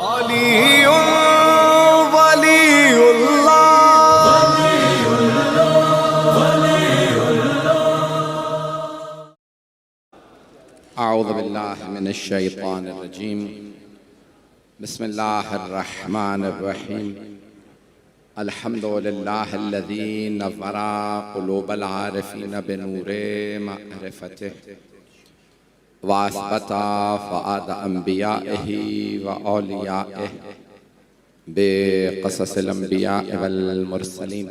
अऊज़ु बिल्लाहि मिनश्शैतानिर्रजीम बिस्मिल्लाहिर्रहमानिर्रहीम अल्हम्दुलिल्लाहिल्लज़ी नव्वरा क़ुलूबल आरिफ़ीन बिनूरे मअरिफ़तिहि व असबता फ़ुआद अंबियाइहि व औलियाइहि बिक़ससिल अंबियाइ वल मुरसलीन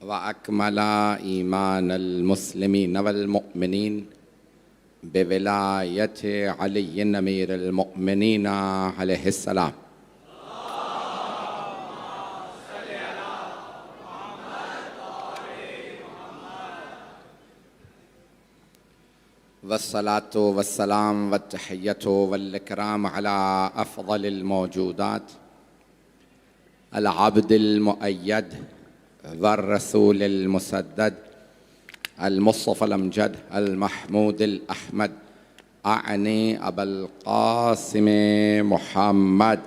व अकमला ईमानल मुस्लिमीन वल मुअमिनीन बेविलायत अली अमीरुल मुअमिनीन अलैहिस्सलाम। वस्सलातु वस्सलाम वत्तहिय्यतु वल-इकराम अला अफ़ज़लिल मौजूदात अल अब्दिल मुअय्यद वर्रसूलिल मुसद्दद अल मुस्तफ़ल अमजद अल महमूदिल अहमद आने अबुल क़ासिम मुहम्मद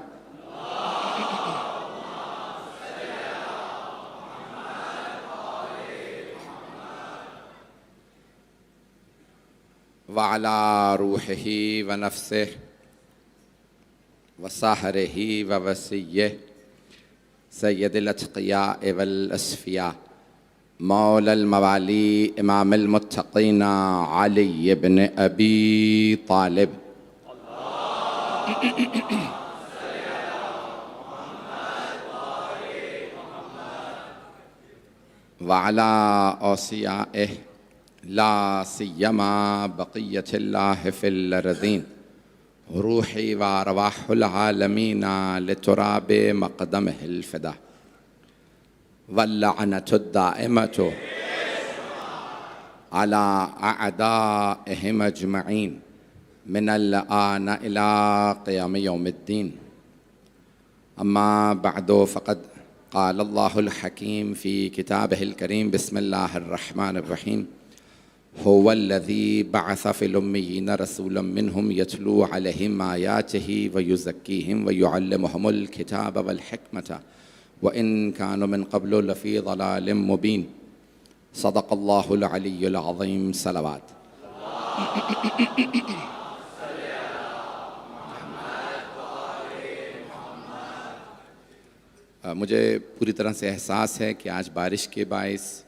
व अला रूहिही व नफ्सिही व सहरिही व वसिय्यिही सय्यदिल अत्क़ियाअ वल अस्फ़िया मौलल मवाली इमामुल मुत्तक़ीन अली इब्न अबी तालिब व अला औसियाइहि ला सिय्यमा बक़िय्यतिल्लाहि फिल अर्ज़ीन रूही व अरवाहुल आलमीन लितुराबि मक़दमिहिल फ़िदा वल्लअनतुद्दाइमतु अला अअदाइहिम अजमईन मिनल आन इला क़ियाम यौमिद्दीन। अम्मा बअदु फ़क़द क़ाल अल्लाहुल हकीम फ़ी किताबिहिल करीम बिस्मिल्लाहिर रहमानिर रहीम हुवल्लज़ी बअस फ़िल उम्मिय्यीन रसूलन मिनहुम यतलू अलैहिम आयातिही व युज़क्कीहिम व युअल्लिमुहुमुल किताब वल हिकमत व इन कानू मिन क़ब्लु लफ़ी ज़लालिम मुबीन। सदक़ल्लाहुल अलियुल अज़ीम। सलावत। मुझे पूरी तरह से एहसास है कि आज बारिश के बाइस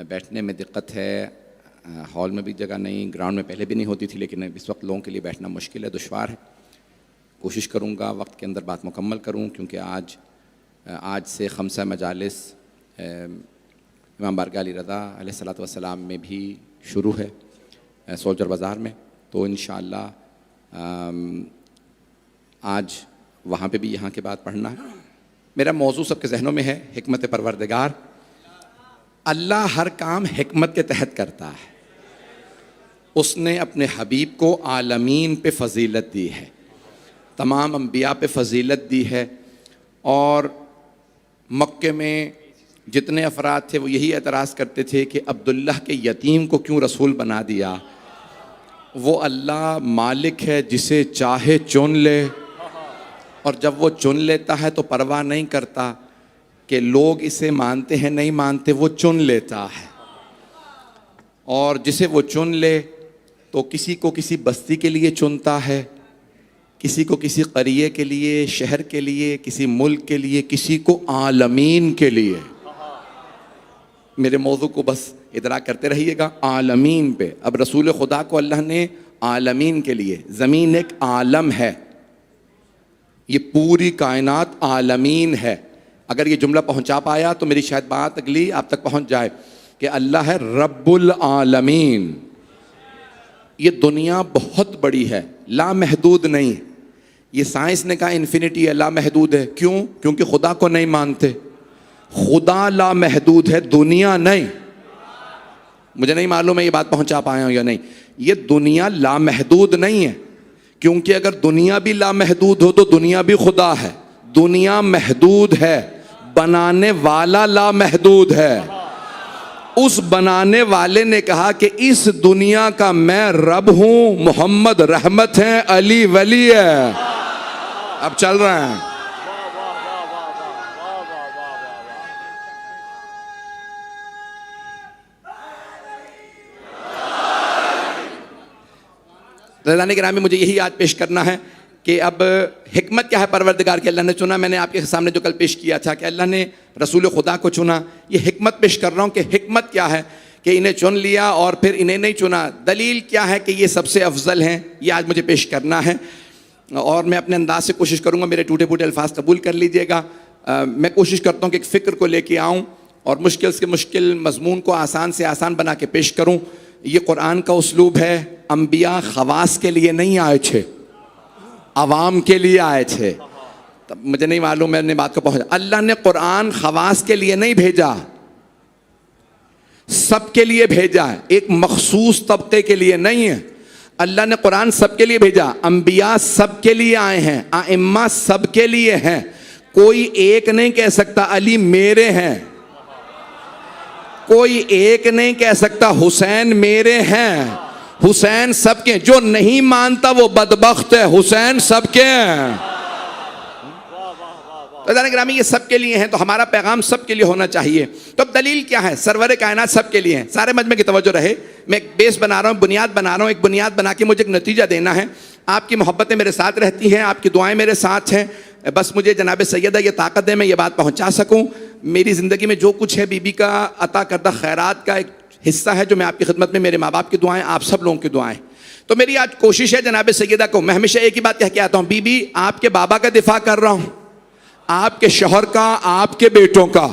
बैठने में दिक्कत है। हॉल में भी जगह नहीं, ग्राउंड में पहले भी नहीं होती थी, लेकिन इस वक्त लोगों के लिए बैठना मुश्किल है, दुश्वार है। कोशिश करूँगा वक्त के अंदर बात मुकम्मल करूँ, क्योंकि आज से खमसा मजालिस इमाम बारगाह अली रज़ा अलैहिस्सलातु वस्सलाम में भी शुरू है सोल्जर बाज़ार में। तो इंशाअल्लाह आज वहाँ पे भी यहाँ के बाद पढ़ना है। मेरा मौजू सबके जहनों में है, हिकमत परवरदिगार। अल्लाह हर काम हिकमत के तहत करता है। उसने अपने हबीब को आलमीन पे फ़जीलत दी है, तमाम अंबिया पे फ़जीलत दी है। और मक्के में जितने अफराद थे वो यही एतराज़ करते थे कि अब्दुल्लाह के यतीम को क्यों रसूल बना दिया। वो अल्लाह मालिक है, जिसे चाहे चुन ले, और जब वो चुन लेता है तो परवाह नहीं करता कि लोग इसे मानते हैं नहीं मानते, वो चुन लेता है। और जिसे वो चुन ले तो किसी को किसी बस्ती के लिए चुनता है, किसी को किसी क़रिये के लिए, शहर के लिए, किसी मुल्क के लिए, किसी को आलमीन के लिए। मेरे मौजू को बस इदराक करते रहिएगा, आलमीन पे। अब रसूल खुदा को अल्लाह ने आलमीन के लिए, ज़मीन एक आलम है, ये पूरी कायनात आलमीन है। अगर ये जुमला पहुंचा पाया तो मेरी शायद बात अगली आप तक पहुंच जाए कि अल्लाह है रब्बुल आलमीन। ये दुनिया बहुत बड़ी है, लामहदूद नहीं है। ये साइंस ने कहा इन्फिनिटी है, लामहदूद है। क्यों? क्योंकि खुदा को नहीं मानते। खुदा लामहदूद है, दुनिया नहीं। मुझे नहीं मालूम है ये बात पहुंचा पाया हूं या नहीं। ये दुनिया लामहदूद नहीं है, क्योंकि अगर दुनिया भी लामहदूद हो तो दुनिया भी खुदा है। दुनिया महदूद है, बनाने वाला लामहदूद है। उस बनाने वाले ने कहा कि इस दुनिया का मैं रब हूं, मोहम्मद रहमत है, अली वली है। अब चल रहे हैं। रज़ान गिरामी, मुझे यही आज पेश करना है कि अब हिकमत क्या है परवरदिगार की। अल्लाह ने चुना, मैंने आपके सामने जो कल पेश किया था कि अल्लाह ने रसूल खुदा को चुना। ये हिकमत पेश कर रहा हूँ कि हिकमत क्या है कि इन्हें चुन लिया और फिर इन्हें नहीं चुना। दलील क्या है कि ये सबसे अफजल हैं, ये आज मुझे पेश करना है और मैं अपने अंदाज से कोशिश करूँगा, मेरे टूटे फूटे अल्फाज कबूल कर लीजिएगा। मैं कोशिश करता हूँ कि एक फ़िक्र को लेके आऊँ और मुश्किल से मुश्किल मजमून को आसान से आसान बना के पेश करूँ। ये कुरान का उसलूब है। अम्बिया खवास के लिए नहीं आए थे, अवाम के लिए आए थे। तब मुझे नहीं मालूम मैंने बात को पहुंचा। अल्लाह ने कुरान खवास के लिए नहीं भेजा, सबके लिए भेजा है, एक मखसूस तबके के लिए नहीं है। अल्लाह ने कुरान सबके लिए भेजा। अंबिया सबके लिए आए हैं, आइम्मा सबके लिए हैं। कोई एक नहीं कह सकता अली मेरे हैं, कोई एक नहीं कह सकता हुसैन मेरे हैं। हुसैन सबके, जो नहीं मानता वो बदबख्त है। हुसैन सबके हैं। रज़ान गिरामी, ये सबके लिए हैं, तो हमारा पैगाम सबके लिए होना चाहिए। तो अब दलील क्या है? सरवर कायनात सबके लिए हैं। सारे मजमे की तवज्जो रहे, मैं एक बेस बना रहा हूँ, बुनियाद बना रहा हूँ। एक बुनियाद बना के मुझे एक नतीजा देना है। आपकी मोहब्बतें मेरे साथ रहती हैं, आपकी दुआएं मेरे साथ हैं। बस मुझे जनाब सैयदा ये ताकत दे, मैं ये बात पहुँचा सकूँ। मेरी ज़िंदगी में जो कुछ है बीबी का अता करदा खैरात का एक हिस्सा है जो मैं आपकी खिदमत में, मेरे माँ बाप की दुआएं, आप सब लोगों की दुआएं। तो मेरी आज कोशिश है जनाब सैयदा को, मैं हमेशा एक ही बात कह के आता हूँ, बीबी आपके बाबा का दिफा कर रहा हूँ, आपके शौहर का, आपके बेटों का,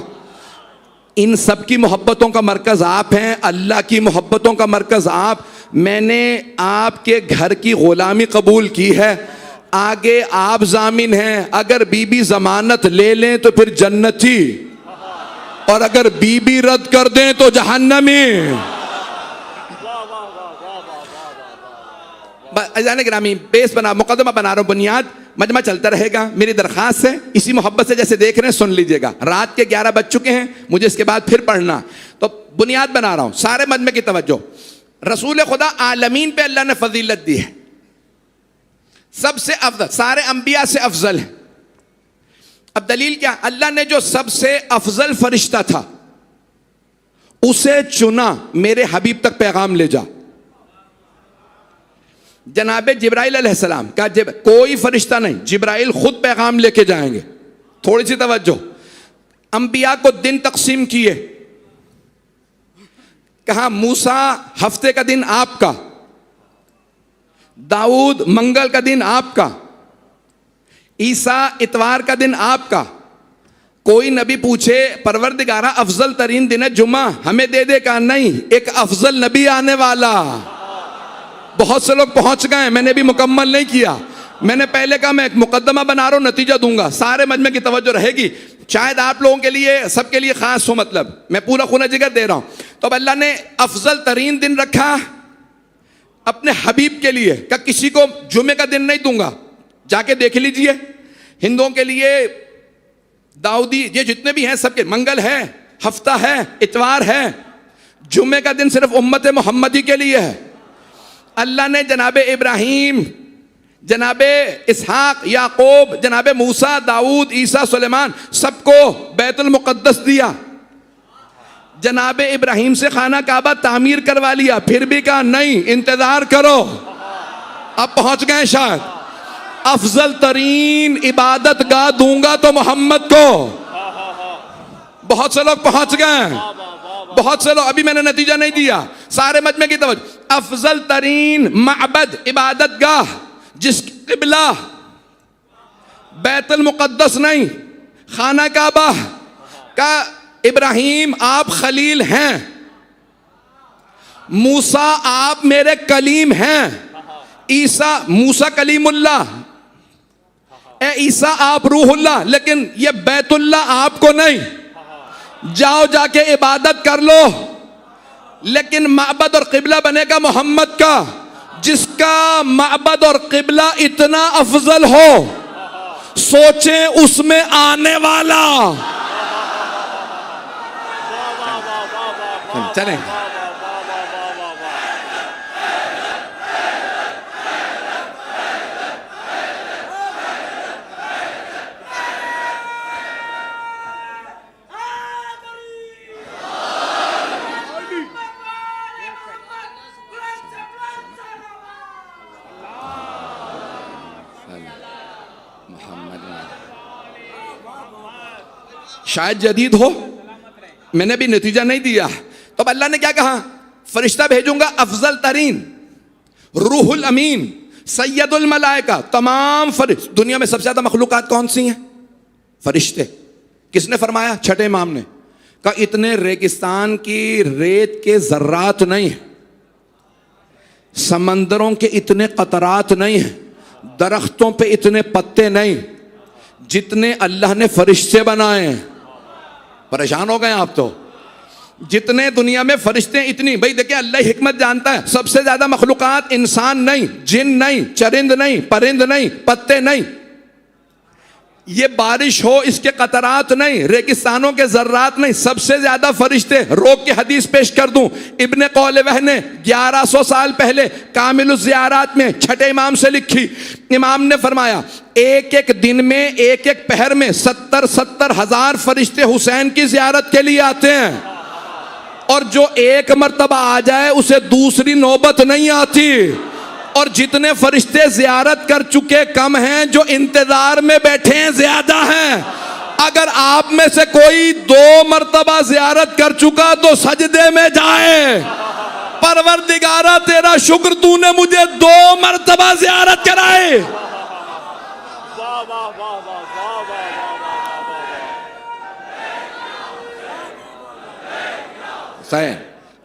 इन सब की मोहब्बतों का मरकज़ आप हैं। अल्लाह की मोहब्बतों का मरकज़ आप। मैंने आपके घर की ग़ुलामी कबूल की है, आगे आप जामिन हैं। अगर बीबी ज़मानत ले लें तो फिर जन्नती, और अगर बीबी रद्द कर दें तो जहन्नमी। अज़ान गिरामी, बेस बना, मुकदमा बना रहा हूँ, बुनियाद, मजमा चलता रहेगा। मेरी दरख्वास्त है इसी मोहब्बत से जैसे देख रहे हैं सुन लीजिएगा। रात के 11 बज चुके हैं, मुझे इसके बाद फिर पढ़ना, तो बुनियाद बना रहा हूँ। सारे मजमे की तवज्जो। रसूल खुदा आलमीन पे अल्लाह ने फजीलत दी है, सबसे अफजल, सारे अंबिया से अफजल है। अब दलील क्या? अल्लाह ने जो सबसे अफजल फरिश्ता था उसे चुना, मेरे हबीब तक पैगाम ले जा। जनाब जिब्राइल अलैहिस्सलाम का, कोई फरिश्ता नहीं, जिब्राइल खुद पैगाम लेके जाएंगे। थोड़ी सी तवज्जो। अंबिया को दिन तकसीम किए, कहा मूसा हफ्ते का दिन आपका, दाऊद मंगल का दिन आपका, ईसा इतवार का दिन आपका। कोई नबी पूछे परवरदिगारा अफजल तरीन दिन है जुमा, हमें दे दे का नहीं, एक अफजल नबी आने वाला। बहुत से लोग पहुंच गए, मैंने भी मुकम्मल नहीं किया। मैंने पहले कहा मैं एक मुकदमा बना रहा हूं, नतीजा दूंगा। सारे मजमे की तवज्जो रहेगी, शायद आप लोगों के लिए, सबके लिए खास हो, मतलब मैं पूरा खून जिगर दे रहा हूं। तो अब अल्लाह ने अफजल तरीन दिन रखा अपने हबीब के लिए, का किसी को जुमे का दिन नहीं दूंगा, जाके देख लीजिए। हिंदुओं के लिए दाऊदी, ये जितने भी हैं सबके, मंगल है, हफ्ता है, इतवार है, जुमे का दिन सिर्फ उम्मत मोहम्मदी के लिए है। अल्लाह ने जनाबे इब्राहीम, जनाबे इसहाक, याकूब, जनाबे मूसा, दाऊद, ईसा, सुलेमान, सबको बैतुल मुक़द्दस दिया। जनाबे इब्राहीम से खाना काबा तामीर करवा लिया, फिर भी कहा नहीं, इंतजार करो, अब पहुंच गए शायद। अफजल तरीन इबादत गाह दूंगा तो मोहम्मद को। बहुत से लोग पहुंच गए, बहुत से लोग, अभी मैंने नतीजा नहीं दिया। सारे मजमे की तवज्जो। अफजल तरीन मअबद, इबादत गाह, जिस किबला बैतुल मुक़द्दस नहीं, खाना काबा का, इब्राहीम आप खलील हैं, मूसा आप मेरे कलीम हैं, ईसा, मूसा कलीमुल्लाह, ए ईसा आप रूहुल्लाह, लेकिन ये बैतुल्लाह आपको नहीं। जाओ जाके इबादत कर लो, लेकिन माबद और किबला बनेगा मोहम्मद का। जिसका माबद और किबला इतना अफजल हो, सोचें उसमें आने वाला। चलें, शायद जदीद हो, मैंने भी नतीजा नहीं दिया। तो अब अल्लाह ने क्या कहा, फरिश्ता भेजूंगा अफजल तरीन, रूहुल अमीन, सैयदुल मलाइका, तमाम फरिश्ते। दुनिया में सबसे ज्यादा मखलूकात कौन सी हैं? फरिश्ते। किसने फरमाया? छठे इमाम ने कहा इतने रेगिस्तान की रेत के जर्रात नहीं है, समंदरों के इतने कतरात नहीं है, दरख्तों पे इतने पत्ते नहीं जितने अल्लाह ने फरिश्ते बनाए हैं। परेशान हो गए आप तो, जितने दुनिया में फरिश्ते इतनी। भाई देखिए अल्लाह हिकमत जानता है, सबसे ज्यादा मखलूकात इंसान नहीं, जिन नहीं, चरिंद नहीं, परिंद नहीं, पत्ते नहीं, ये बारिश हो इसके कतरात नहीं, रेगिस्तानों के जर्रात नहीं, सबसे ज्यादा फरिश्ते। रोक के हदीस पेश कर दूं, इब्ने कौलवह ने 1100 साल पहले कामिलुज ज़ियारात में छठे इमाम से लिखी। इमाम ने फरमाया एक एक दिन में, एक एक पहर में 70-70 हजार फरिश्ते हुसैन की ज़ियारत के लिए आते हैं, और जो एक मर्तबा आ जाए उसे दूसरी नौबत नहीं आती। और जितने फरिश्ते ज़ियारत कर चुके कम हैं, जो इंतजार में बैठे हैं ज्यादा हैं। अगर आप में से कोई 2 मर्तबा ज़ियारत कर चुका तो सजदे में जाए, परवरदिगारा तेरा शुक्र तूने मुझे 2 मर्तबा ज़ियारत कराए। हुसैन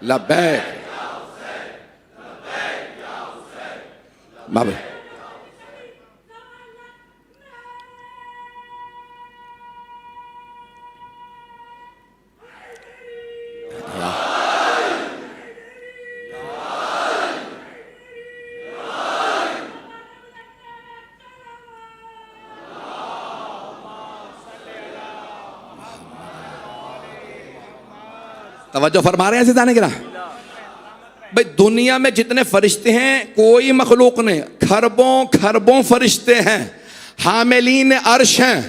लब्बैक बाबा। तवज्जो फरमा रहे हैं सिताने गिरा। भाई दुनिया में जितने फरिश्ते हैं कोई मखलूक नहीं, खरबों खरबों फरिश्ते हैं, हामिलीन अर्श हैं,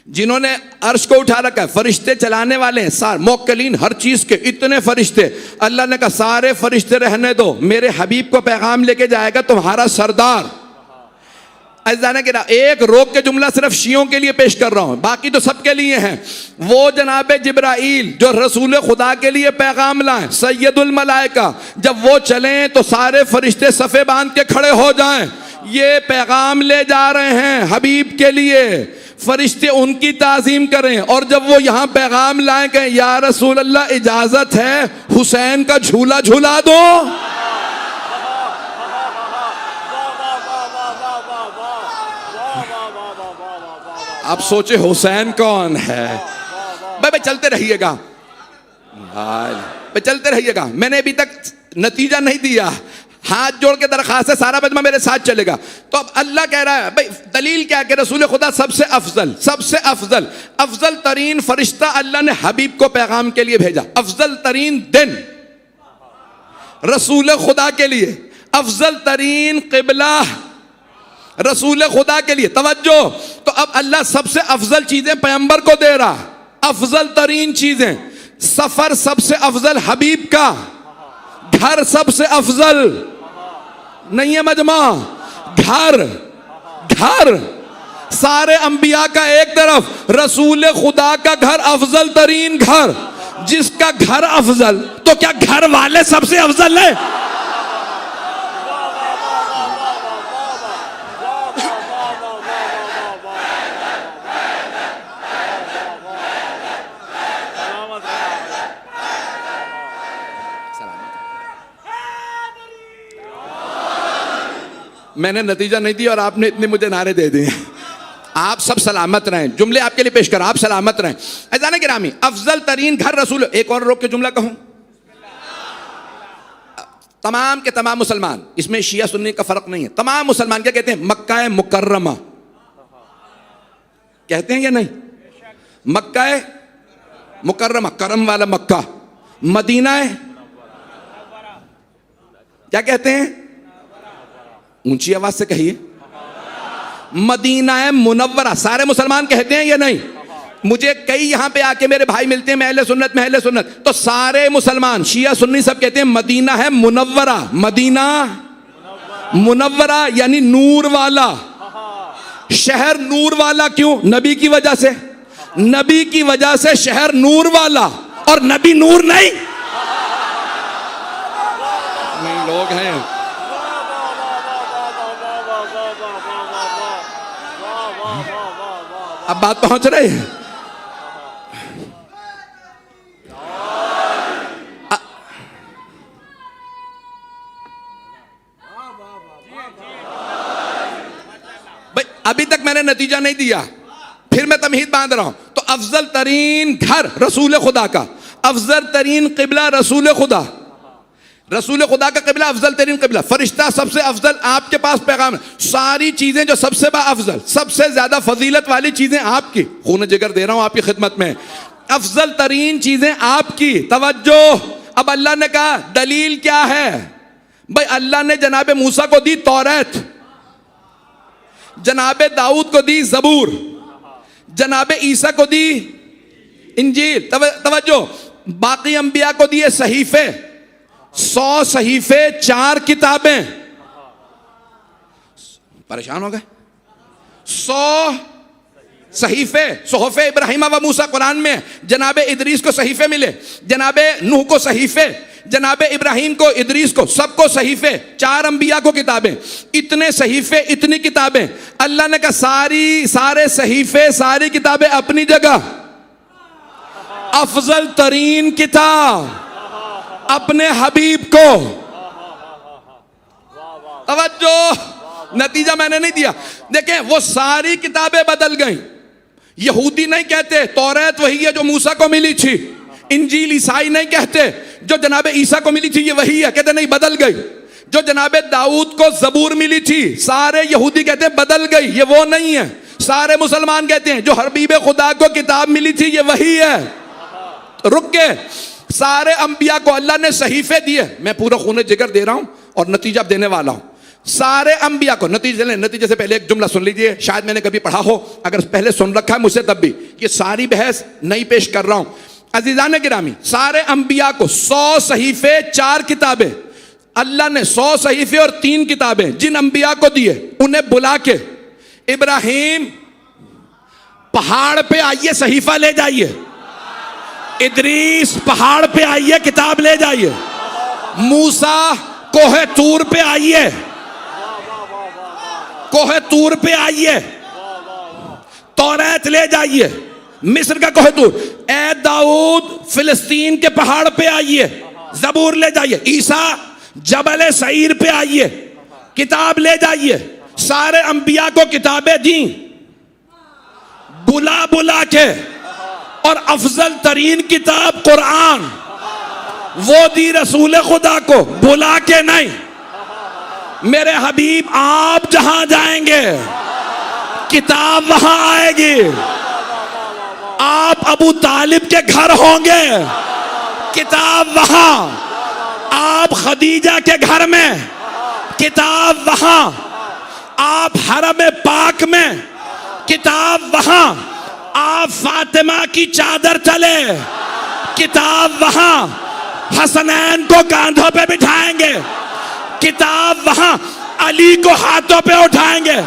जिन्होंने अर्श को उठा रखा है, फरिश्ते चलाने वाले हैं, सारे मोक्कलीन हर चीज के, इतने फरिश्ते। अल्लाह ने कहा सारे फरिश्ते रहने दो, मेरे हबीब को पैगाम लेके जाएगा तुम्हारा सरदार। एक रोक के जुमला सिर्फ शियों के लिए पेश कर रहा हूं, बाकी तो सबके लिए हैं। वो जनाब जिब्राइल जो रसूल खुदा के लिए पैगाम लाए, सैयदुल मलाइका, जब वो चलें तो सारे फरिश्ते सफ़े बांध के खड़े हो जाएं, ये पैगाम ले जा रहे हैं हबीब के लिए, फरिश्ते उनकी ताज़ीम करें। और जब वो यहाँ पैगाम लाए कहें या रसूल अल्लाह इजाजत है हुसैन का झूला झूला दो। आप सोचे हुसैन कौन है? भाई चलते रहिएगा, भाई चलते रहिएगा। मैंने अभी तक नतीजा नहीं दिया, हाथ जोड़ के दरखास्त है सारा मजमा मेरे साथ चलेगा। तो अब अल्लाह कह रहा है भाई दलील क्या कि रसूल खुदा सबसे अफजल, सबसे अफजल, अफजल तरीन फरिश्ता अल्लाह ने हबीब को पैगाम के लिए भेजा। अफजल तरीन दिन रसूल खुदा के लिए, अफजल तरीन क़िबला रसूल खुदा के लिए। तवज्जो, तो अब अल्लाह सबसे अफजल चीजें पैगंबर को दे रहा, अफजल तरीन चीजें। सफर सबसे अफजल हबीब का, घर सबसे अफजल नहीं है मजमा, घर घर सारे अंबिया का एक तरफ, रसूल खुदा का घर अफजल तरीन घर। जिसका घर अफजल तो क्या घर वाले सबसे अफजल है? मैंने नतीजा नहीं दिया और आपने इतने मुझे नारे दे दिए। आप सब सलामत रहें, जुमले आपके लिए पेश कर, आप सलामत रहें। अज़ान गिरामी, अफजल तरीन घर रसूल। एक और रोक के जुमला कहूं, तमाम के तमाम मुसलमान, इसमें शिया सुन्नी का फर्क नहीं है, तमाम मुसलमान क्या कहते हैं? मक्का मुकर्रमा कहते हैं या नहीं? मक्का मुकर्रमा, करम वाला मक्का। मदीना क्या कहते हैं? ऊंची आवाज से कहिए, मदीना मुनव्वरा। सारे मुसलमान कहते हैं या नहीं? मुझे कई यहां पे आके मेरे भाई मिलते हैं, मैं अहले सुन्नत में अहले सुन्नत, तो सारे मुसलमान शिया सुन्नी सब कहते हैं मदीना है मुनव्वरा। मदीना मुनव्वरा यानी नूर वाला। शहर नूर वाला क्यों? नबी की वजह से। नबी की वजह से शहर नूर वाला, और नबी नूर नहीं लोग हैं। अब बात पहुंच रही है। भाई अभी तक मैंने नतीजा नहीं दिया, फिर मैं तमहीद बांध रहा हूं। तो अफजल तरीन घर रसूल खुदा का, अफजल तरीन किबला रसूल खुदा, रसूल खुदा का किबला अफजल तरीन किबला, फरिश्ता सबसे अफजल, आपके पास पैगाम है। सारी चीजें जो सबसे अफजल, सबसे ज्यादा फजीलत वाली चीजें आपकी, खून जिगर दे रहा हूं आपकी खिदमत में, अफजल तरीन चीजें आपकी। तवज्जो, अब अल्लाह ने कहा दलील क्या है? भाई अल्लाह ने जनाबे मूसा को दी तौरात, जनाबे दाऊद को दी जबूर, जनाबे ईसा को दी इंजील। तवज्जो, बाकी अंबिया को दिए सहीफे, 100 सहीफे, 4 किताबें। परेशान हो गए? 100 सहीफे, सोहफे इब्राहिम व मूसा कुरान में। जनाबे इदरीस को सहीफे मिले, जनाबे नूह को सहीफे, जनाबे इब्राहिम को, इदरीस को, सबको सहीफे, 4 अंबिया को किताबें। इतने सहीफे, इतनी किताबें। अल्लाह ने कहा सारे सहीफे, सारी किताबें अपनी जगह, अफजल तरीन किताब अपने हबीब को। तवज्जो, नतीजा मैंने नहीं दिया। देखें, वो सारी किताबें बदल गई। यहूदी नहीं कहते तौरात वही है जो मूसा को मिली थी, इंजील ईसाई नहीं कहते जो जनाबे ईसा को मिली थी ये वही है, कहते नहीं बदल गई। जो जनाबे दाऊद को जबूर मिली थी, सारे यहूदी कहते हैं बदल गई, ये वो नहीं है। सारे मुसलमान कहते हैं जो हबीब खुदा को किताब मिली थी ये वही है। रुक के सारे अंबिया को अल्लाह ने सहीफे दिए। मैं पूरा खून जिगर दे रहा हूं और नतीजा देने वाला हूं। सारे अंबिया को नतीजे से पहले एक जुमला सुन लीजिए, शायद मैंने कभी पढ़ा हो, अगर पहले सुन रखा है मुझसे तब भी, ये सारी बहस नहीं पेश कर रहा हूं। अजीजान गिरामी, सारे अंबिया को 100 सहीफे, 4 किताबें। अल्लाह ने 100 सहीफे और 3 किताबें जिन अंबिया को दिए, उन्हें बुला के, इब्राहिम पहाड़ पे आइए सहीफा ले जाइए, इदरीस पहाड़ पे आइए किताब ले जाइए, मूसा कोहे तूर पे आइए, कोहे तूर पे आइए तौरात ले जाइए, मिस्र का कोहे तूर। ए दाऊद फिलिस्तीन के पहाड़ पे आइए जबूर ले जाइए, ईसा जबल सईर पे आइए किताब ले जाइए। सारे अंबिया को किताबें दी बुला बुला के, और अफजल तरीन किताब कुरान वो दी रसूल खुदा को बुला के नहीं। मेरे हबीब आप जहां जाएंगे किताब वहां आएगी। आप अबू तालिब के घर होंगे किताब वहां, आप खदीजा के घर में किताब वहां, आप हरम पाक में किताब वहां, आप फातिमा की चादर तले किताब वहां, हसनैन को कांधों पे बिठाएंगे किताब वहां, अली को हाथों पे उठाएंगे।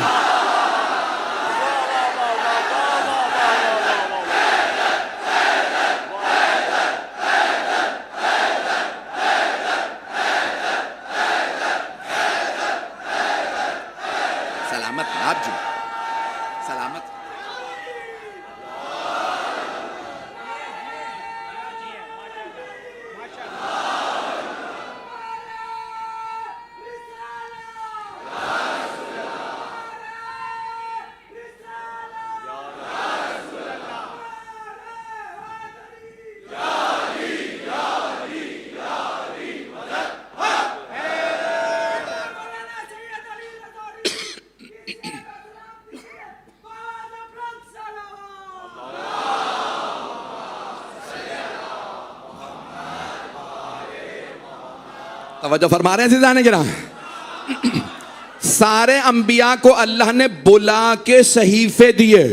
सलामत आप जी, सलामत। तवज्जो फरमा रहे हैं जाने गिरा। सारे अंबिया को अल्लाह ने बुला के सहीफे दिए,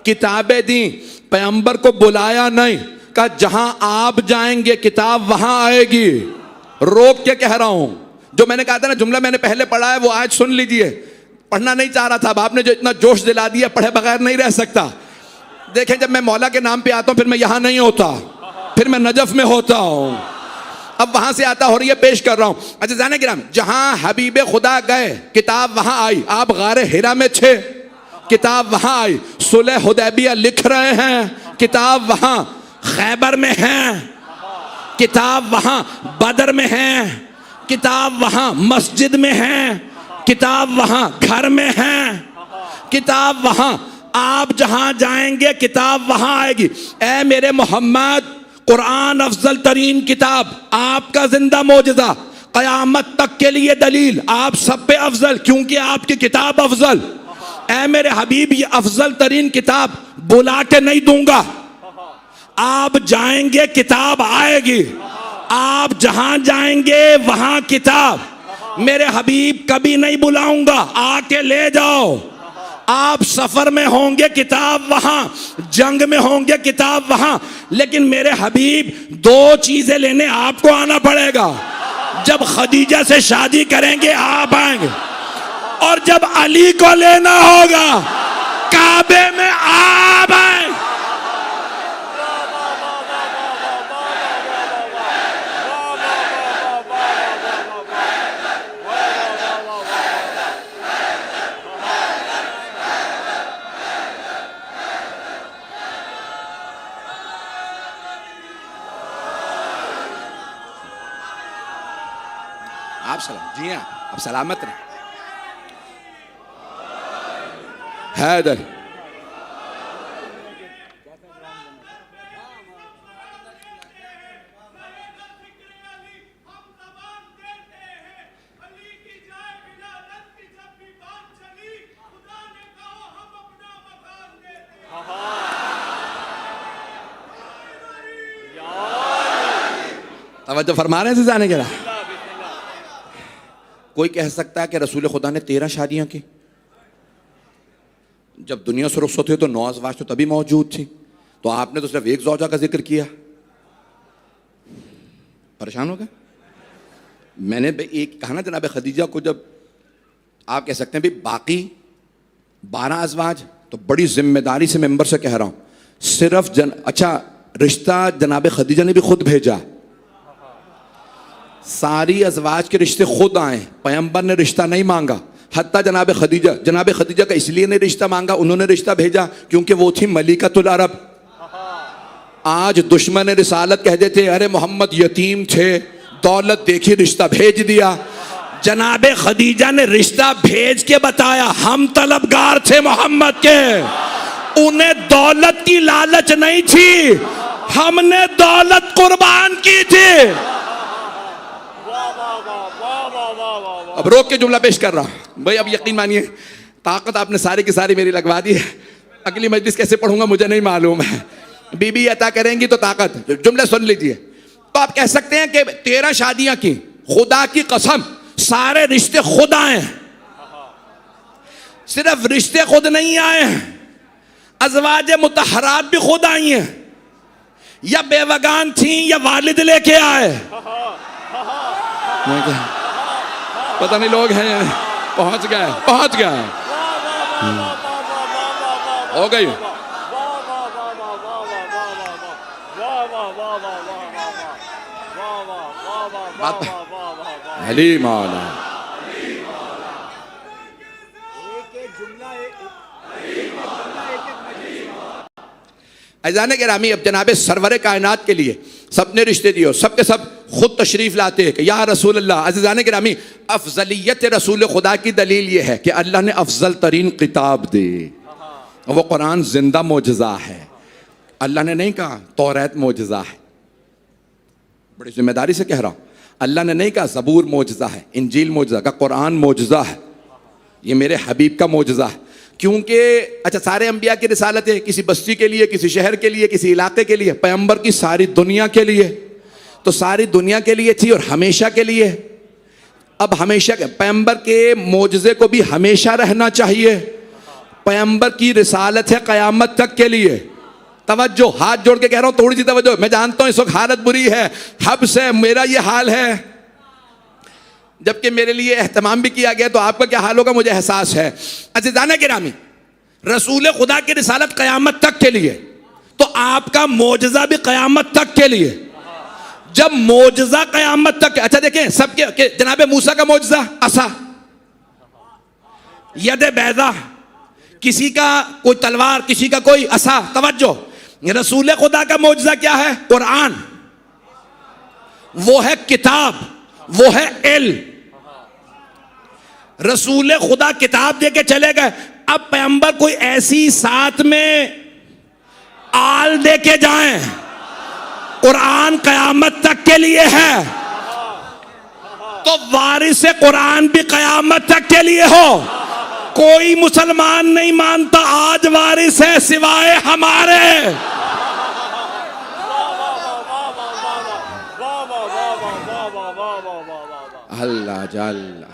किताबें दी, पैगंबर को बुलाया नहीं, कहा जहां आप जाएंगे किताब वहां आएगी। रोक के कह रहा हूं, जो मैंने कहा था ना जुमला मैंने पहले पढ़ा है वो आज सुन लीजिए। पढ़ना नहीं चाह रहा था, अब आपने जो इतना जोश दिला दिया, पढ़े बगैर नहीं रह सकता। देखें, जब मैं मौला के नाम पे आता हूं फिर मैं यहां नहीं होता, फिर मैं नजफ में होता हूं। अब वहां से आता हो रही है, पेश कर रहा हूं। अच्छा जाने गिराम, जहां हबीबे खुदा गए किताब वहां आई। आप गारे हिरा में थे, किताब वहां आई। सुलह हुदैबिया लिख रहे हैं, किताब वहां खैबर में है, किताब वहां बदर में है, किताब वहां मस्जिद में है, किताब वहां घर में है, किताब वहां आप जहां जाएंगे किताब वहां आएगी। ऐ मेरे मोहम्मद, कुरान अफजल तरीन किताब, आपका जिंदा मौजज़ा, क़यामत तक के लिए दलील, आप सब पे अफजल क्योंकि आपकी किताब अफजल। ऐ मेरे हबीब, ये अफजल तरीन किताब बुला के नहीं दूंगा, आप जाएंगे किताब आएगी, आप जहां जाएंगे वहां किताब। मेरे हबीब कभी नहीं बुलाऊंगा, आके ले जाओ। आप सफर में होंगे किताब वहां, जंग में होंगे किताब वहां, लेकिन मेरे हबीब दो चीजें लेने आपको आना पड़ेगा। जब खदीजा से शादी करेंगे आप आएंगे, और जब अली को लेना होगा काबे में आप आएंगे। आप सलाम, जी हाँ, आप सलामत रहे। हैदर तवज्जो फरमा रहे हैं जाने के लिए। कोई कह सकता है कि रसूल खुदा ने 13 शादियां की। जब दुनिया से रुखसत हुई तो 9 अज़वाज तो तभी मौजूद थी, तो आपने तो सिर्फ एक ज़ौजा का जिक्र किया। परेशान हो गए? मैंने एक कहा ना जनाब खदीजा को, जब आप कह सकते हैं भी बाकी 12 अज़वाज, तो बड़ी जिम्मेदारी से मेंबर से कह रहा हूं, सिर्फ अच्छा रिश्ता जनाब खदीजा ने भी खुद भेजा, सारी अज़वाज के रिश्ते खुद आए, पैगंबर ने रिश्ता नहीं मांगा। हत्ता जनाब खदीजा का इसलिए नहीं रिश्ता मांगा, उन्होंने रिश्ता भेजा क्योंकि वो थी मलिकतुल अरब। आज दुश्मन रिसालत कह देते अरे मोहम्मद यतीम थे, दौलत देखी रिश्ता भेज दिया। जनाब खदीजा ने रिश्ता भेज के बताया हम तलबगार थे मोहम्मद के, उन्हें दौलत की लालच नहीं थी, हमने दौलत कुर्बान की थी। अब रोक के जुमला पेश कर रहा हूं भाई, अब यकीन मानिए ताकत आपने सारी की सारी मेरी लगवा दी है। अगली मजलिस कैसे पढ़ूंगा मुझे नहीं मालूम है, बीबी अता करेंगी तो ताकत। जुमले सुन लीजिए। तो आप कह सकते हैं कि 13 शादियां की, खुदा की कसम सारे रिश्ते खुद आए हैं। सिर्फ रिश्ते खुद नहीं आए हैं, अज़वाज मुतहरात भी खुद आई हैं, या बेवगान थी या वालिद लेके आए। पता नहीं लोग हैं, पहुंच गए हो गई। अली मौला अजाने के रामी, अब जनाबे सरवरे कायनात के लिए सबने रिश्ते दिए, सबके सब खुद तशरीफ लाते हैं कि या रसूल अल्लाह। अज़ीज़ाने के रामी, अफजलियत रसूल खुदा की दलील ये है कि अल्लाह ने अफजल तरीन किताब दी, वो कुरान जिंदा मोजज़ा है। अल्लाह ने नहीं कहा तौरात मोजज़ा है, बड़ी जिम्मेदारी से कह रहा हूँ। अल्लाह ने नहीं कहा ज़बूर मोजज़ा है, इंजील मोजज़ा का, कुरान मोजज़ा है, ये मेरे हबीब का मोजज़ा है। क्योंकि अच्छा सारे अंबिया की रिसालत है, किसी बस्ती के लिए, किसी शहर के लिए, किसी इलाके के लिए, पैगंबर की सारी दुनिया के लिए, तो सारी दुनिया के लिए थी और हमेशा के लिए। अब हमेशा के पैगंबर के मोजज़े को भी हमेशा रहना चाहिए। पैगंबर की रिसालत है क़यामत तक के लिए। तवज्जो, हाथ जोड़ के कह रहा हूं, थोड़ी सी तवज्जो। मैं जानता हूं इस वक्त हालत बुरी है, हब से मेरा ये हाल है। जबकि मेरे लिए एहतमाम भी किया गया, तो आपका क्या हाल होगा मुझे एहसास है। अज़ीज़ान गिरामी, रसूल खुदा की रिसालत क़यामत तक के लिए, तो आपका मोजज़ा भी क़यामत तक के लिए। जब मोजज़ा क़यामत तक, अच्छा देखें सबके, जनाब मूसा का मोजज़ा असा, यद बैदा, किसी का कोई तलवार, किसी का कोई असा। तवज्जो, रसूल खुदा का मोजज़ा क्या है? कुरान, वो है किताब, वो है इल्म। रसूल खुदा किताब दे के चले गए, अब पैगंबर कोई ऐसी साथ में आल दे के जाएं, कुरान कयामत तक के लिए है, तो वारिस कुरान भी कयामत तक के लिए हो। कोई मुसलमान नहीं मानता आज वारिस है सिवाय हमारे। अल्लाह जल्ला,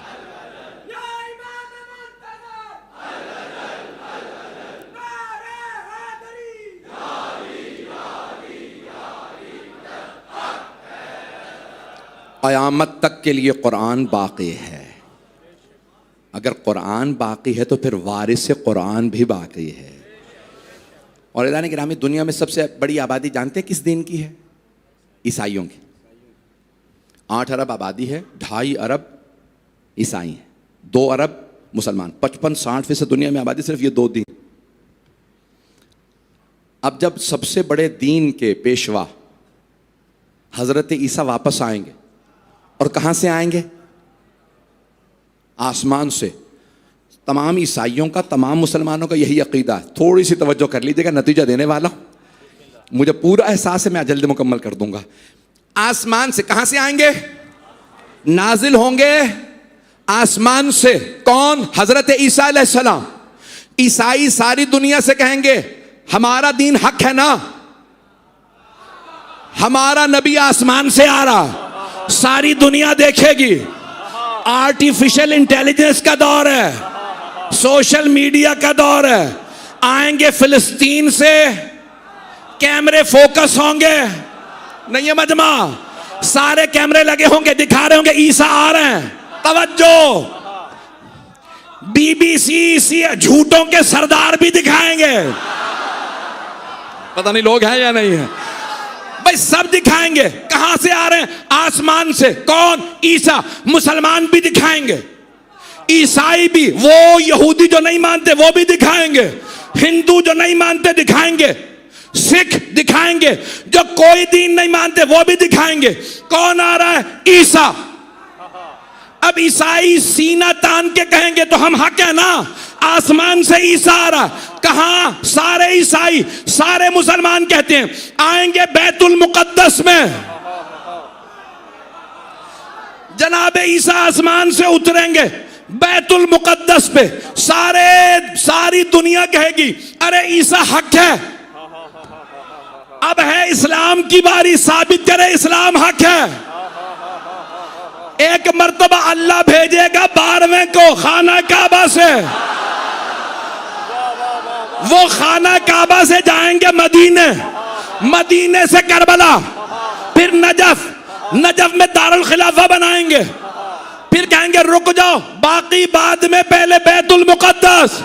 क़यामत तक के लिए कुरान बाक़ी है। अगर कुरान बाक़ी है तो फिर वारिस कुरान भी बाक़ी है। और इदाने गिरामी, दुनिया में सबसे बड़ी आबादी जानते हैं किस दिन की है? ईसाइयों की। 8 अरब आबादी है, 2.5 अरब ईसाई हैं, 2 अरब मुसलमान। 55-60% दुनिया में आबादी सिर्फ ये 2 दिन। अब जब सबसे बड़े दीन के पेशवा हजरत ईसा वापस आएंगे, और कहां से आएंगे? आसमान से। तमाम ईसाइयों का, तमाम मुसलमानों का यही अकीदा है। थोड़ी सी तवज्जो कर लीजिएगा, नतीजा देने वाला हूं, मुझे पूरा एहसास है, मैं जल्दी मुकम्मल कर दूंगा। आसमान से, कहां से आएंगे? नाजिल होंगे आसमान से। कौन? हजरत ईसा अलैहिस्सलाम। ईसाई सारी दुनिया से कहेंगे हमारा दीन हक है ना, हमारा नबी आसमान से आ रहा। सारी दुनिया देखेगी। आर्टिफिशियल इंटेलिजेंस का दौर है, सोशल मीडिया का दौर है। आएंगे फिलिस्तीन से, कैमरे फोकस होंगे, नहीं है मजमा, सारे कैमरे लगे होंगे, दिखा रहे होंगे ईसा आ रहे हैं। तवज्जो, BBC झूठों के सरदार भी दिखाएंगे। पता नहीं लोग हैं या नहीं है भाई, सब दिखाएंगे। कहां से आ रहे हैं? आसमान से। कौन? ईसा। मुसलमान भी दिखाएंगे, ईसाई भी, वो यहूदी जो नहीं मानते वो भी दिखाएंगे, हिंदू जो नहीं मानते दिखाएंगे, सिख दिखाएंगे, जो कोई दीन नहीं मानते वो भी दिखाएंगे। कौन आ रहा है? ईसा। अब ईसाई सीना तान के कहेंगे तो हम हक है ना, आसमान से ईसा आ रहा। कहां? सारे ईसाई, सारे मुसलमान कहते हैं आएंगे बैतुल मुकद्दस में। जनाब ईसा आसमान से उतरेंगे बैतुल मुकद्दस पे। सारी दुनिया कहेगी अरे ईसा हक है। अब है इस्लाम की बारी, साबित करे इस्लाम हक है। एक मर्तबा अल्लाह भेजेगा 12वें को खाना काबा से, वो खाना काबा से जाएंगे मदीने, मदीने से करबला, फिर नजफ, नजफ में दारुल खिलाफा बनाएंगे, फिर कहेंगे रुक जाओ बाकी बाद में, पहले बैतुल मुकद्दस।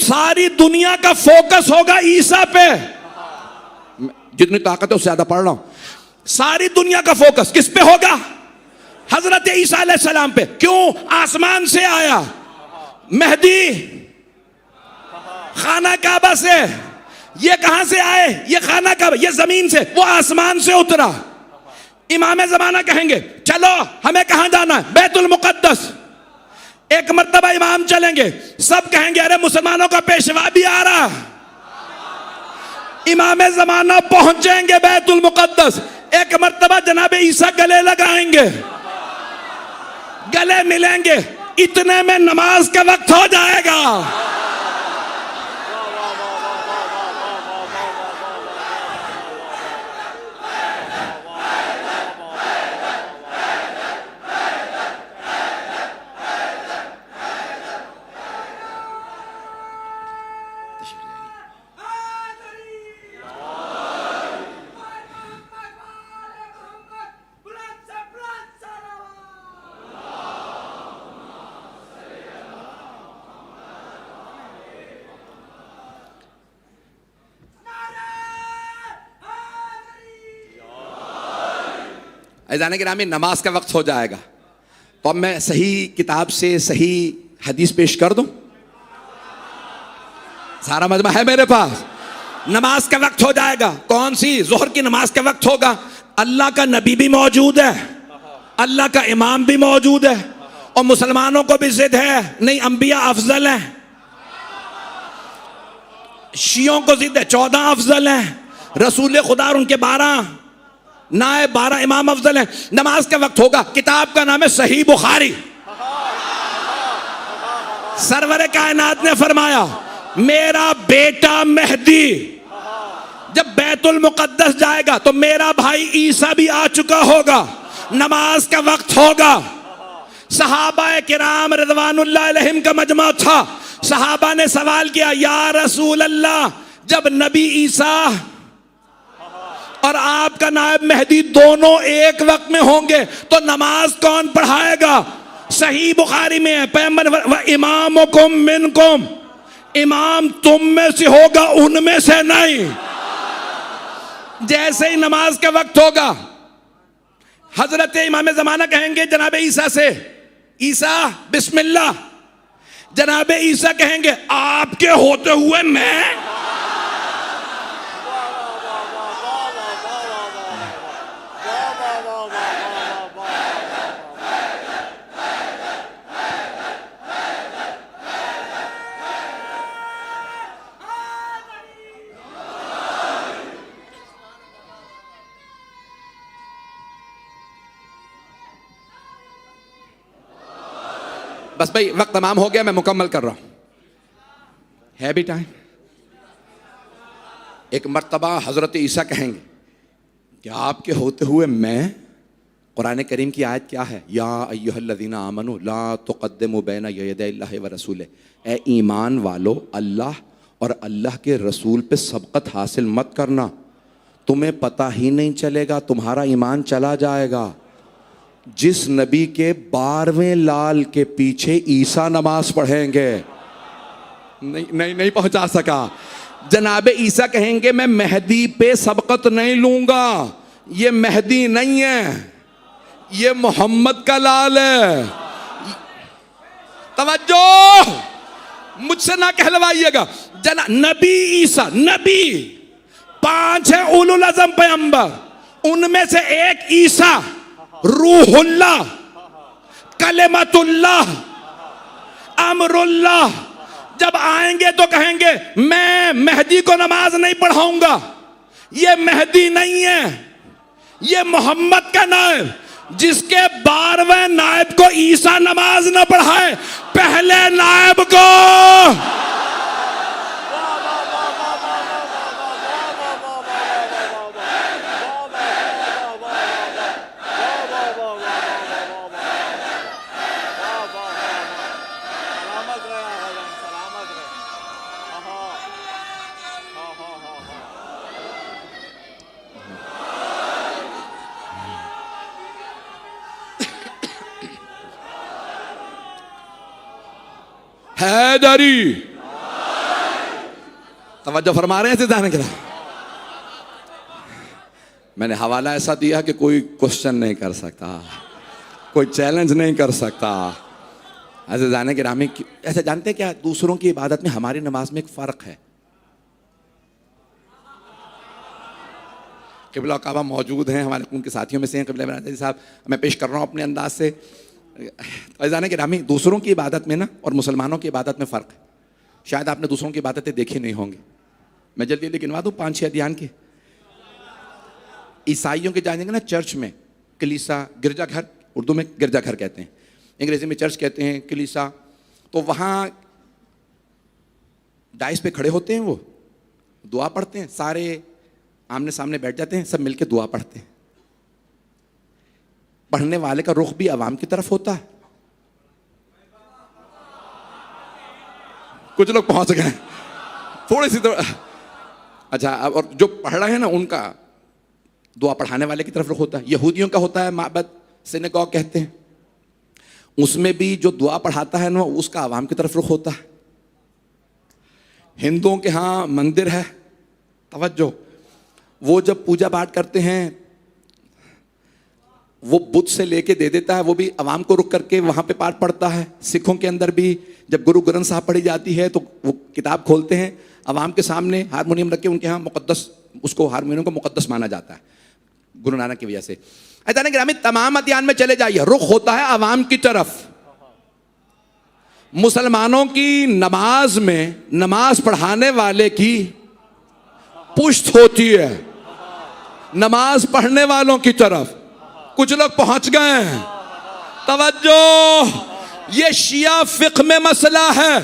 सारी दुनिया का फोकस होगा ईसा पे। जितनी ताकत है उससे ज्यादा पढ़ रहा हूं। सारी दुनिया का फोकस किस पे होगा? हजरत ईसा अलैहिस्सलाम पे। क्यों? आसमान से आया। मेहदी खाना काबा से। ये कहां से आए? ये खाना काबा, ये जमीन से, वो आसमान से उतरा। इमाम जमाना कहेंगे चलो हमें कहां जाना है? बैतुल मुकद्दस। एक मर्तबा इमाम चलेंगे, सब कहेंगे अरे मुसलमानों का पेशवा भी आ रहा। इमाम जमाना पहुंचेंगे बैतुल मुकद्दस। एक मर्तबा जनाब ईसा गले लगाएंगे, गले मिलेंगे, इतने में नमाज का वक्त हो जाएगा। अज़ान गिरामी नमाज का वक्त हो जाएगा, तो अब मैं सही किताब से सही हदीस पेश कर दूं? सारा मजमा है मेरे पास। नमाज का वक्त हो जाएगा, कौन सी? जोहर की नमाज का वक्त होगा। अल्लाह का नबी भी मौजूद है, अल्लाह का इमाम भी मौजूद है, और मुसलमानों को भी जिद है नहीं अंबिया अफजल है, शियों को जिद है 14 अफजल है, रसूल खुदा और उनके 12 नायब 12 इमाम अफजल है। नमाज का वक्त होगा, किताब का नाम है सही बुखारी। सरवर कायनात ने फरमाया मेरा बेटा मेहदी जब बैतुल मुकद्दस जाएगा तो मेरा भाई ईसा भी आ चुका होगा, नमाज का वक्त होगा। सहाबा किराम रिज़वानुल्लाह अलैहिम का मजमा था। सहाबा ने सवाल किया या रसूल अल्लाह, जब नबी ईसा और आपका नायब मेहदी दोनों एक वक्त में होंगे तो नमाज कौन पढ़ाएगा? सही बुखारी में है, पैगंबर व इमामुकुम मिनकुम, इमाम तुम में से होगा उनमें से नहीं। जैसे ही नमाज का वक्त होगा, हजरत इमाम ज़माना कहेंगे जनाब ईसा से, ईसा बिस्मिल्लाह। जनाब ईसा कहेंगे आपके होते हुए मैं। बस भाई वक्त तमाम हो गया, मैं मुकम्मल कर रहा हूं, है भी टाइम। एक मर्तबा हजरत ईसा कहेंगे कि आपके होते हुए मैं। कुरान करीम की आयत क्या है? या अय्युहल्लज़ीना आमनू ला तुक़द्दिमू बैना यदैल्लाहि व रसूले, ए ईमान वालो अल्लाह और अल्लाह के रसूल पे सबकत हासिल मत करना, तुम्हें पता ही नहीं चलेगा, तुम्हारा ईमान चला जाएगा। जिस नबी के 12वें लाल के पीछे ईसा नमाज पढ़ेंगे, नहीं पहुंचा सका। जनाब ईसा कहेंगे मैं मेहदी पे सबकत नहीं लूंगा, ये मेहदी नहीं है, ये मोहम्मद का लाल है। तवज्जो, मुझसे ना कहलवाइएगा। नबी ईसा, नबी 5 है उलुल अज़म पैगंबर, उनमें से एक ईसा रूहुल्लाह, कलिमतुल्लाह, अमरुल्लाह। जब आएंगे तो कहेंगे मैं मेहदी को नमाज नहीं पढ़ाऊंगा, ये मेहदी नहीं है, ये मोहम्मद का नायब। जिसके 12वें नायब को ईसा नमाज न पढ़ाए, पहले नायब को हैदरी। तवज्जो फरमा रहे हैं जाने के। मैंने हवाला ऐसा दिया कि कोई क्वेश्चन नहीं कर सकता, कोई चैलेंज नहीं कर सकता। ऐसे जाने के रामी ऐसे जानते हैं क्या? दूसरों की इबादत में हमारी नमाज में एक फ़र्क है। क़िबला काबा मौजूद हैं, हमारे उनके साथियों में से हैं क़िबला इमरान साहब, मैं पेश कर रहा हूँ अपने अंदाज से। जाने के रामी दूसरों की इबादत में ना और मुसलमानों की इबादत में फ़र्क है। शायद आपने दूसरों की इबादतें देखी नहीं होंगी, मैं जल्दी जल्दी गिनवा दूँ 5-6 अध्यान के। ईसाइयों के जानेंगे ना चर्च में, कलीसा, गिरजाघर, उर्दू में गिरजाघर कहते हैं, अंग्रेजी में चर्च कहते हैं, कलीसा। तो वहाँ डाइस पे खड़े होते हैं, वो दुआ पढ़ते हैं, सारे आमने सामने बैठ जाते हैं, सब मिलके दुआ पढ़ते हैं। पढ़ने वाले का रुख भी अवाम की तरफ होता है। कुछ लोग पहुंच गए थोड़ी सी तो अच्छा। और जो पढ़ रहे हैं ना उनका दुआ पढ़ाने वाले की तरफ रुख होता है। यहूदियों का होता है माबद, सिनेगॉग कहते हैं, उसमें भी जो दुआ पढ़ाता है ना उसका अवाम की तरफ रुख होता है। हिंदुओं के यहाँ मंदिर है, तवज्जो, वो जब पूजा पाठ करते हैं वो बुद्ध से लेके दे देता है, वो भी अवाम को रुक करके वहां पे पाठ पढ़ता है। सिखों के अंदर भी जब गुरु ग्रंथ साहब पढ़ी जाती है तो वो किताब खोलते हैं, अवाम के सामने हारमोनियम रख के, उनके यहाँ मुकद्दस, उसको हारमोनियम को मुकद्दस माना जाता है गुरु नानक की वजह से। ऐसा ग्रामीण तमाम अध्ययन में चले जाइए, रुख होता है अवाम की तरफ। मुसलमानों की नमाज में नमाज पढ़ाने वाले की पुष्ट होती है नमाज पढ़ने वालों की तरफ। कुछ लोग पहुंच गए हैं, तवज्जो, ये शिया फिक्र में मसला है।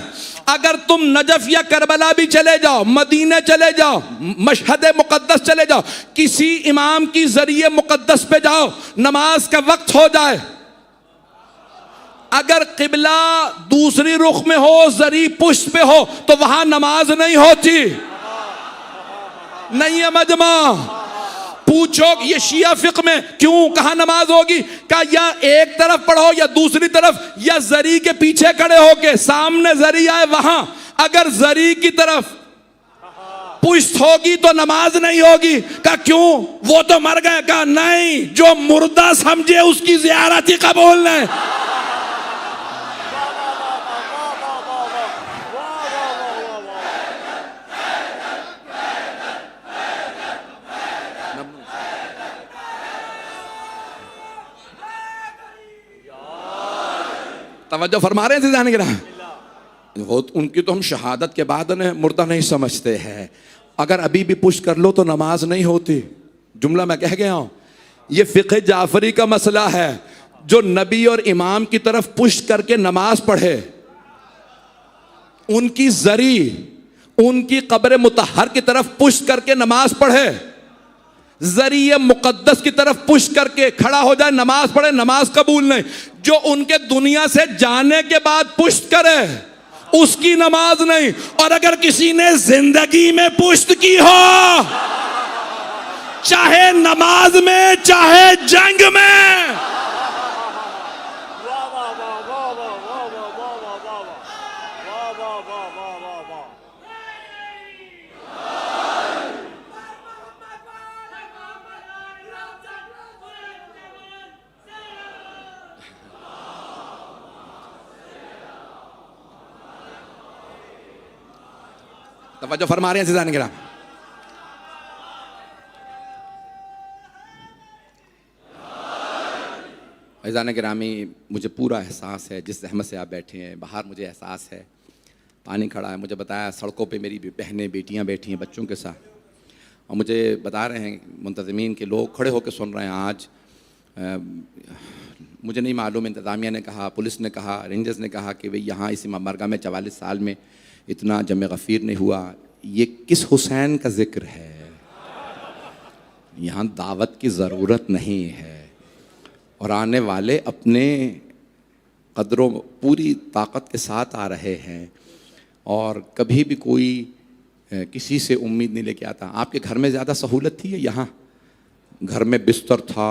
अगर तुम नजफ या करबला भी चले जाओ, मदीने चले जाओ, मशहद मुकद्दस चले जाओ, किसी इमाम की जरिए मुकद्दस पे जाओ, नमाज का वक्त हो जाए, अगर किबला दूसरी रुख में हो, जरी पुष्ट पे हो, तो वहां नमाज नहीं होती। नहीं है मजमा। पूछो ये शिया फिक्र में क्यों, कहां नमाज होगी? क्या या एक तरफ पढ़ो या दूसरी तरफ, या जरी के पीछे खड़े होके, सामने जरी आए वहां। अगर जरी की तरफ पुष्ट होगी तो नमाज नहीं होगी। क्या क्यों? वो तो मर गए। क्या नहीं, जो मुर्दा समझे उसकी ज़ियारत ही कबूल नहीं। तवज्जो फरमा रहे हैं जाने गिरा, उनकी तो हम शहादत के बाद मुर्दा नहीं समझते हैं। अगर अभी भी पुष्ट कर लो तो नमाज नहीं होती। जुमला मैं कह गया हूं, ये फिक़्ह जाफरी का मसला है। जो नबी और इमाम की तरफ पुष्ट करके नमाज पढ़े, उनकी जरी, उनकी कब्र मुतहर की तरफ पुष्ट करके नमाज पढ़े, जरिए मुकद्दस की तरफ पुश करके खड़ा हो जाए, नमाज पढ़े, नमाज कबूल नहीं। जो उनके दुनिया से जाने के बाद पुष्ट करे, उसकी नमाज नहीं। और अगर किसी ने जिंदगी में पुष्ट की हो, चाहे नमाज में चाहे जंग में, तवज्जो फरमा रहे हैं सिजान गिरा। अज़ान गिरामी, मुझे पूरा एहसास है जिस जहमत से आप बैठे हैं। बाहर मुझे एहसास है, पानी खड़ा है। मुझे बताया सड़कों पे मेरी बहनें बेटियां बैठी हैं बच्चों के साथ, और मुझे बता रहे हैं मुंतज़मीन के लोग खड़े होकर सुन रहे हैं। आज मुझे नहीं मालूम, इंतज़ामिया ने कहा, पुलिस ने कहा, रेंजर्स ने कहा कि भाई यहाँ इस मरगा में 44 साल में इतना जम गफ़ीर नहीं हुआ। ये किस हुसैन का जिक्र है? यहाँ दावत की ज़रूरत नहीं है, और आने वाले अपने कदरों पूरी ताकत के साथ आ रहे हैं, और कभी भी कोई किसी से उम्मीद नहीं लेके आता। आपके घर में ज़्यादा सहूलत थी, यहाँ घर में बिस्तर था,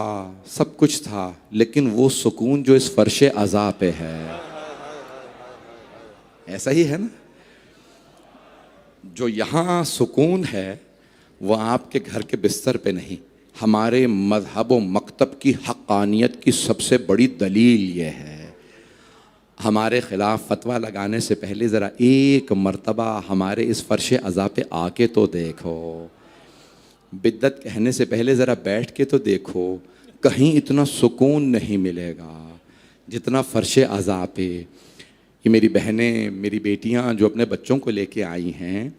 सब कुछ था, लेकिन वो सुकून जो इस फर्श अज़ा पे है, ऐसा ही है ना? जो यहाँ सुकून है वो आपके घर के बिस्तर पे नहीं। हमारे मज़हब व मकतब की हक़ानियत की सबसे बड़ी दलील ये है। हमारे ख़िलाफ़ फतवा लगाने से पहले ज़रा एक मर्तबा हमारे इस फ़र्श अज़ा पे आके तो देखो, बिद्दत कहने से पहले ज़रा बैठ के तो देखो। कहीं इतना सुकून नहीं मिलेगा जितना फ़र्श अज़ा पे। ये मेरी बहनें, मेरी बेटियां जो अपने बच्चों को लेके आई हैं,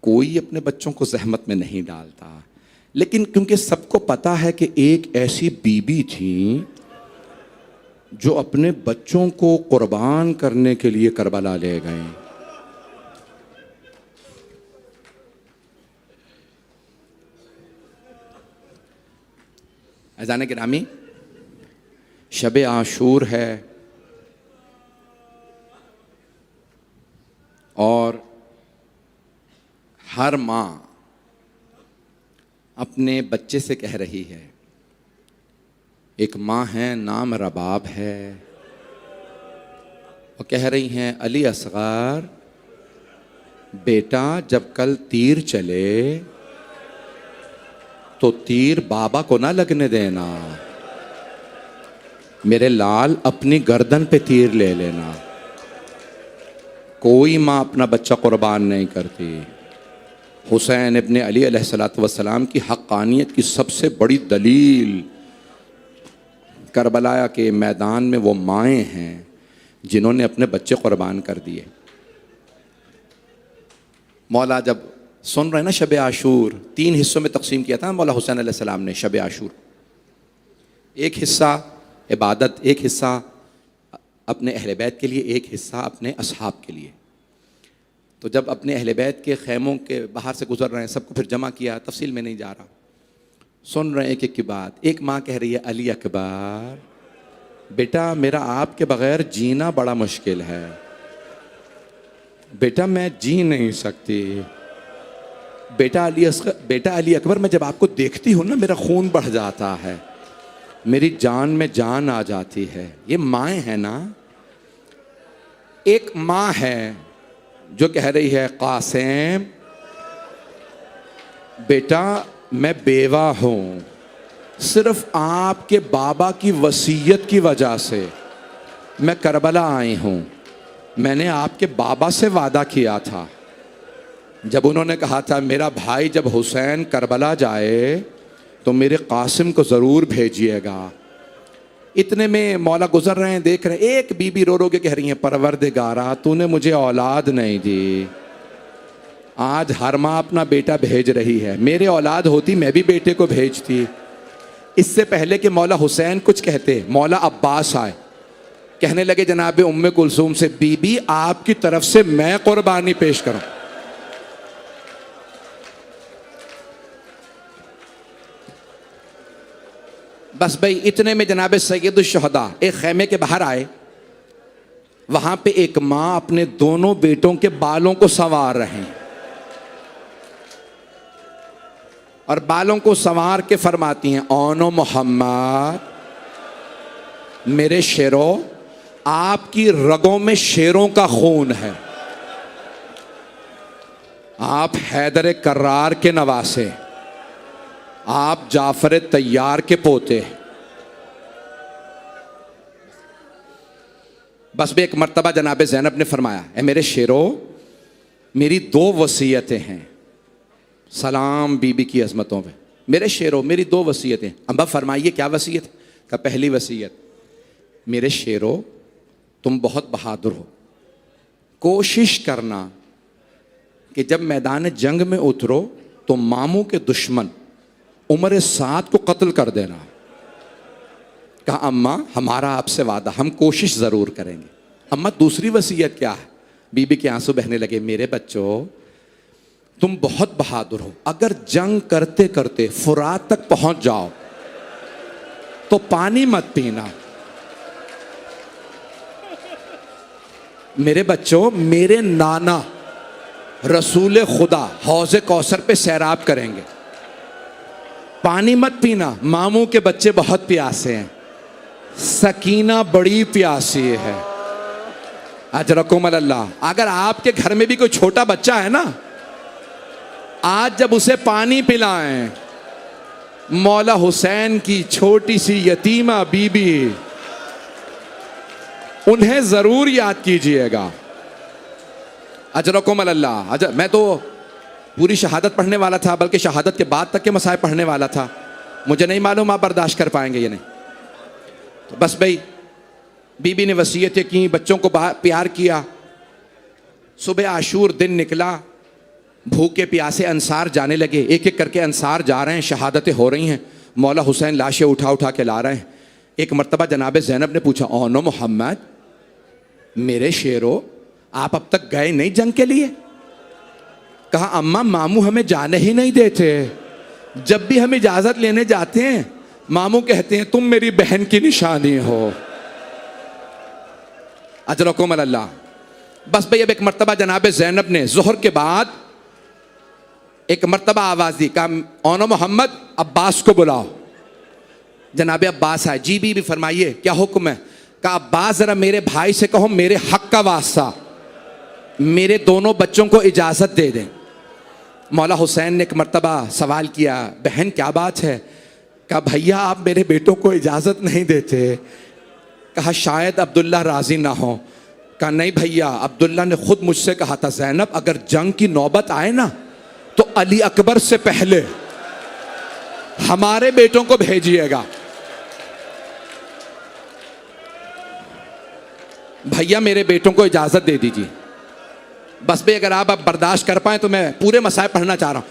कोई अपने बच्चों को जहमत में नहीं डालता, लेकिन क्योंकि सबको पता है कि एक ऐसी बीबी थी जो अपने बच्चों को कुर्बान करने के लिए करबला ले गए। अज़ान गिरामी, शब आशूर है, और हर माँ अपने बच्चे से कह रही है, एक माँ है नाम रबाब है, और कह रही हैं अली असग़र बेटा जब कल तीर चले तो तीर बाबा को ना लगने देना। मेरे लाल अपनी गर्दन पे तीर ले लेना। कोई माँ अपना बच्चा कुर्बान नहीं करती। हुसैन इब्ने अली अलैहिस्सलातु वस्सलाम की हक़ानियत की सबसे बड़ी दलील करबला के मैदान में वो माएँ हैं जिन्होंने अपने बच्चे कुर्बान कर दिए। मौला जब सुन रहे हैं ना शब आशूर, 3 हिस्सों में तकसीम किया था मौला हुसैन अलैहिस्सलाम ने शब आशूर। एक हिस्सा इबादत, एक हिस्सा अपने अहले बैत के लिए, एक हिस्सा अपने असहाब के लिए। तो जब अपने अहले बैत के खैमों के बाहर से गुजर रहे हैं, सबको फिर जमा किया, तफसील में नहीं जा रहा, सुन रहे हैं एक एक की बात। एक माँ कह रही है, अली अकबर बेटा मेरा आपके बगैर जीना बड़ा मुश्किल है, बेटा मैं जी नहीं सकती। बेटा अली अकबर मैं जब आपको देखती हूँ ना मेरा खून बढ़ जाता है, मेरी जान में जान आ जाती है। ये माएँ हैं ना। एक माँ है जो कह रही है, कासिम बेटा मैं बेवा हूँ, सिर्फ आपके बाबा की वसीयत की वजह से मैं करबला आई हूँ। मैंने आपके बाबा से वादा किया था, जब उन्होंने कहा था मेरा भाई जब हुसैन करबला जाए तो मेरे कासिम को ज़रूर भेजिएगा। इतने में मौला गुजर रहे हैं, देख रहे हैं, एक बीबी रो रो के कह रही है, परवरदिगारा तूने मुझे औलाद नहीं दी, आज हर माँ अपना बेटा भेज रही है, मेरे औलाद होती मैं भी बेटे को भेजती। इससे पहले कि मौला हुसैन कुछ कहते, मौला अब्बास आए, कहने लगे जनाब उम्मे कुलसूम से, बीबी आपकी तरफ से मैं कुर्बानी पेश करूं। बस भाई इतने में जनाब सैयद शुहदा एक खैमे के बाहर आए। वहां पे एक माँ अपने दोनों बेटों के बालों को संवार रहे हैं और बालों को संवार के फरमाती हैं, ओनो मोहम्मद मेरे शेरों, आपकी रगों में शेरों का खून है, आप हैदर कर्रार के नवासे, आप जाफर तैयार के पोते। बस भी एक मर्तबा जनाब ज़ैनब ने फरमाया, ए मेरे शेरों मेरी 2 वसीयतें हैं, सलाम बीबी की अजमतों पे, मेरे शेरों मेरी 2 वसीयतें। अम्बा फरमाइए क्या वसीयत? का पहली वसीयत, मेरे शेरों तुम बहुत बहादुर हो, कोशिश करना कि जब मैदान जंग में उतरो तो मामू के दुश्मन उमर साद को कत्ल कर देना। कहा अम्मा हमारा आपसे वादा, हम कोशिश ज़रूर करेंगे। अम्मा दूसरी वसीयत क्या है? बीबी के आंसू बहने लगे, मेरे बच्चों तुम बहुत बहादुर हो, अगर जंग करते करते फुरात तक पहुंच जाओ तो पानी मत पीना। मेरे बच्चों मेरे नाना रसूल खुदा हौज़े कौसर पे सैराब करेंगे, पानी मत पीना, मामू के बच्चे बहुत प्यासे हैं, सकीना बड़ी प्यासी है, अजरकुम अल्लाह। अगर आपके घर में भी कोई छोटा बच्चा है ना, आज जब उसे पानी पिलाएं, मौला हुसैन की छोटी सी यतीमा बीबी, उन्हें जरूर याद कीजिएगा। अजरकुम अल्लाह। मैं तो पूरी शहादत पढ़ने वाला था, बल्कि शहादत के बाद तक के मसाइब पढ़ने वाला था, मुझे नहीं मालूम आप बर्दाश्त कर पाएंगे या नहीं। तो बस भाई बीबी ने वसीयतें की, बच्चों को प्यार किया। सुबह आशूर दिन निकला, भूखे प्यासे अंसार जाने लगे, एक एक करके अंसार जा रहे हैं, शहादतें हो रही हैं, मौला हुसैन लाशें उठा उठा के ला रहे हैं। एक मर्तबा जनाब ज़ैनब ने पूछा, ओनो मोहम्मद मेरे शेरों आप अब तक गए नहीं जंग के लिए? कहा अम्मा मामू हमें जाने ही नहीं देते, जब भी हम इजाजत लेने जाते हैं मामू कहते हैं तुम मेरी बहन की निशानी हो। अजरकुम अल्लाह। बस भाई अब एक मर्तबा जनाब ज़ैनब ने जोहर के बाद एक मर्तबा आवाज़ दी, कहा ओनो मोहम्मद अब्बास को बुलाओ। जनाब अब्बास आए। जी भी फरमाइए क्या हुक्म है? कहा अब्बास जरा मेरे भाई से कहो मेरे हक का वास्ता मेरे दोनों बच्चों को इजाज़त दे दें। मौला हुसैन ने एक मर्तबा सवाल किया, बहन क्या बात है? कहा भैया आप मेरे बेटों को इजाज़त नहीं देते, कहा शायद अब्दुल्ला राजी ना हो। कहा नहीं भैया, अब्दुल्ला ने खुद मुझसे कहा था ज़ैनब अगर जंग की नौबत आए ना तो अली अकबर से पहले हमारे बेटों को भेजिएगा। भैया मेरे बेटों को इजाजत दे दीजिए, बस भाई अगर आप बर्दाश्त कर पाए तो मैं पूरे मसाइब पढ़ना चाह रहा हूं।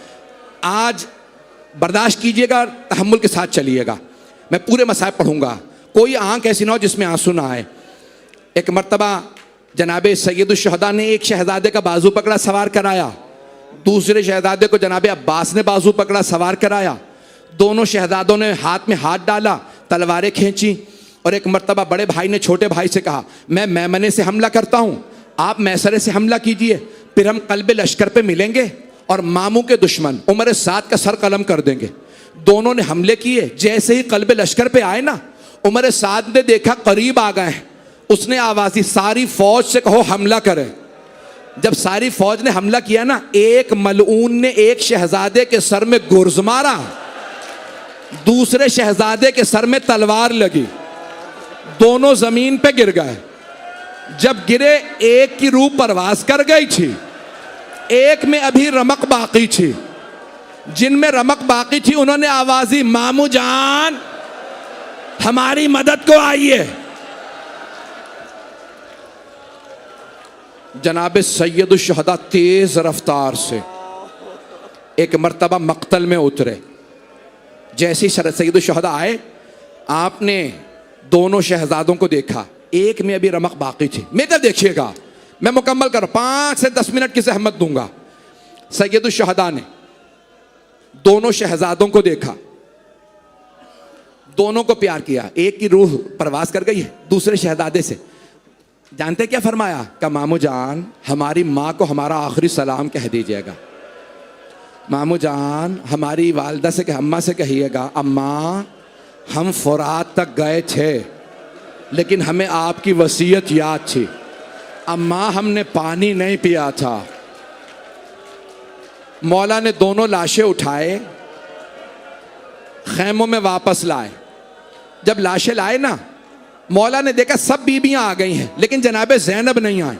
आज बर्दाश्त कीजिएगा, तहम्मुल के साथ चलिएगा, मैं पूरे मसाइब पढ़ूंगा। कोई आंख ऐसी ना हो जिसमें आंसू ना आए। एक मर्तबा जनाब सैयदुल शुहदा ने एक शहजादे का बाजू पकड़ा, सवार कराया। दूसरे शहजादे को जनाब अब्बास ने बाजू पकड़ा, सवार कराया। दोनों शहजादों ने हाथ में हाथ डाला, तलवारें खींची। और एक मर्तबा बड़े भाई ने छोटे भाई से कहा मैं मैमने से हमला करता हूं, आप मैसरे से हमला कीजिए, फिर हम कल्बे लश्कर पे मिलेंगे और मामू के दुश्मन उमर साद का सर कलम कर देंगे। दोनों ने हमले किए। जैसे ही कल्बे लश्कर पे आए ना, उमर साद ने देखा करीब आ गए, उसने आवाज दी सारी फौज से कहो हमला करे। जब सारी फौज ने हमला किया ना, एक मलऊन ने एक शहजादे के सर में गुर्ज मारा, दूसरे शहजादे के सर में तलवार लगी, दोनों जमीन पे गिर गए। जब गिरे एक की रूह परवास कर गई थी, एक में अभी रमक बाकी थी। जिनमें रमक बाकी थी उन्होंने आवाज दी मामू जान हमारी मदद को आइए। जनाब सैयदुल शुहदा तेज रफ्तार से एक मर्तबा मक्तल में उतरे। जैसे ही सैयदुल शुहदा आए, आपने दोनों शहजादों को देखा, एक में अभी रमक बाकी थी। मेरे देखिएगा, मैं मुकम्मल करूं, 5 से 10 मिनट की सहमत दूंगा। सैयदुल शुहदा ने दोनों शहजादों को देखा, दोनों को प्यार किया। एक की रूह परवास कर गई है दूसरे शहजादे से। जानते क्या फरमाया? का मामू जान हमारी माँ को हमारा आखिरी सलाम कह दीजिएगा। मामू जान हमारी वालदा से अम्मा से कहिएगा अम्मा हम फुरात तक गए थे लेकिन हमें आपकी वसीयत याद थी। अम्मा हमने पानी नहीं पिया था। मौला ने दोनों लाशें उठाए, खैमों में वापस लाए। जब लाशें लाए ना, मौला ने देखा सब बीबियां आ गई हैं लेकिन जनाब ज़ैनब नहीं आई।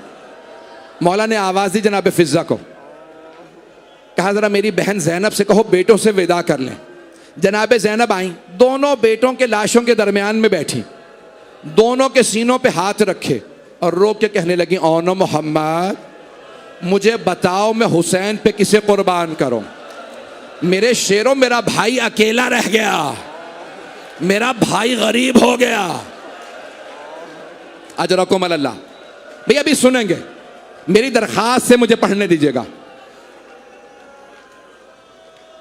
मौला ने आवाज दी जनाब फिजा को, कहा जरा मेरी बहन ज़ैनब से कहो बेटों से विदा कर लें। जनाब ज़ैनब आई, दोनों बेटों के लाशों के दरमियान में बैठी, दोनों के सीनों पे हाथ रखे और रो के कहने लगी ओनो मोहम्मद मुझे बताओ मैं हुसैन पे किसे कुर्बान करूं। मेरे शेरों मेरा भाई अकेला रह गया, मेरा भाई गरीब हो गया। अजरकुम अल्लाह। भैया अभी सुनेंगे, मेरी दरखास्त से मुझे पढ़ने दीजिएगा।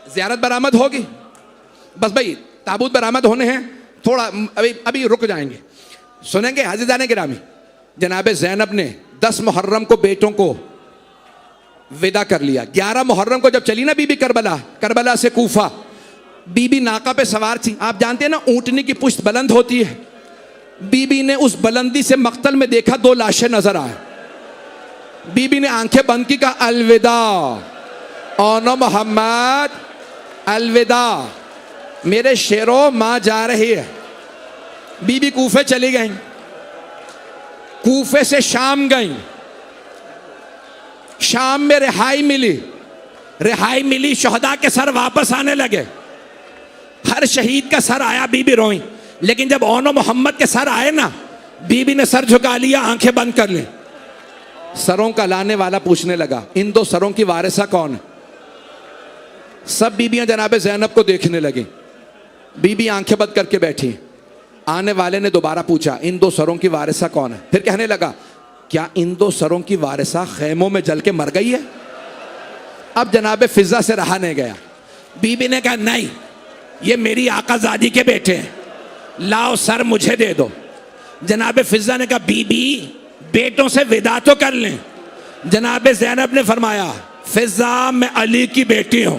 ज़ियारत बरामद होगी, बस भाई ताबूत बरामद होने हैं, थोड़ा अभी रुक जाएंगे। सुनेंगे हाज़िरान गिरामी, जनाब ज़ैनब ने 10 मुहर्रम को बेटों को विदा कर लिया। 11 मुहर्रम को जब चली ना बीबी करबला से कूफा, बीबी नाका पे सवार थी। आप जानते हैं ना ऊंटनी की पुश्त बुलंद होती है। बीबी ने उस बुलंदी से मक्तल में देखा 2 लाशें नजर आए। बीबी ने आंखें बंद की, कहा अलविदा ओनो मोहम्मद अलविदा, मेरे शेरों मां जा रही है। बीबी कूफे चली गई, कूफे से शाम गई, शाम में रिहाई मिली, शुहदा के सर वापस आने लगे। हर शहीद का सर आया, बीबी रोई। लेकिन जब ओनो मोहम्मद के सर आए ना, बीबी ने सर झुका लिया, आंखें बंद कर ली। सरों का लाने वाला पूछने लगा इन 2 सरों की वारिसा कौन है? सब बीबियां जनाब ज़ैनब को देखने लगी। बीबी आंखें बंद करके बैठी। आने वाले ने दोबारा पूछा इन 2 सरों की वारिसा कौन है? फिर कहने लगा क्या इन 2 सरों की वारिसा खैमों में जल के मर गई है? अब जनाब फिजा से रहा नहीं गया। बीबी ने कहा नहीं, ये मेरी आकाजादी के बेटे हैं, लाओ सर मुझे दे दो। जनाब फिजा ने कहा बीबी बेटों से विदा तो कर लें। जनाब ज़ैनब ने फरमाया फिजा मैं अली की बेटी हूं,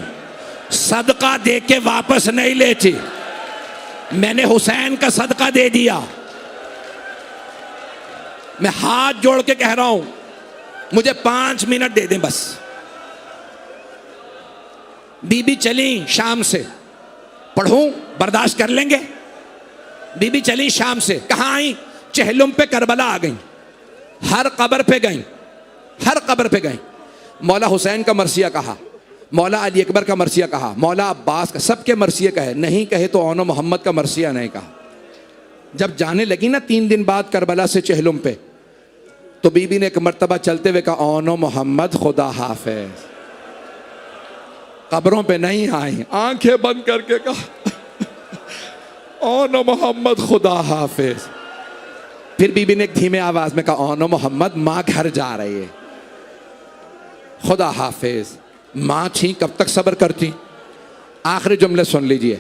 सदका दे के वापस नहीं लेती, मैंने हुसैन का सदका दे दिया। मैं हाथ जोड़ के कह रहा हूं मुझे 5 मिनट दे दें बस। बीबी चली शाम से, पढ़ूं बर्दाश्त कर लेंगे। बीबी चली शाम से, कहाँ आई? चहलुम पे करबला आ गई, हर कब्र पे गई, हर कब्र पे गई। मौला हुसैन का मरसिया कहा, मौला अली अकबर का मरसिया कहा, मौला अब्बास का, सबके मरसिया कहे, नहीं कहे तो औनो मोहम्मद का मरसिया नहीं कहा। जब जाने लगी ना 3 दिन बाद करबला से चहलुम पे, तो बीबी ने एक मर्तबा चलते हुए कहा, औनो मोहम्मद खुदा हाफिज। कब्रों पे नहीं आई, आंखें बंद करके कहा, औनो मोहम्मद खुदा हाफिज। फिर बीबी ने एक धीमे आवाज में कहा, औनो मोहम्मद माँ घर जा रही है, खुदा हाफिज। माँ थी, कब तक सब्र करती। आखिरी जुमले सुन लीजिए।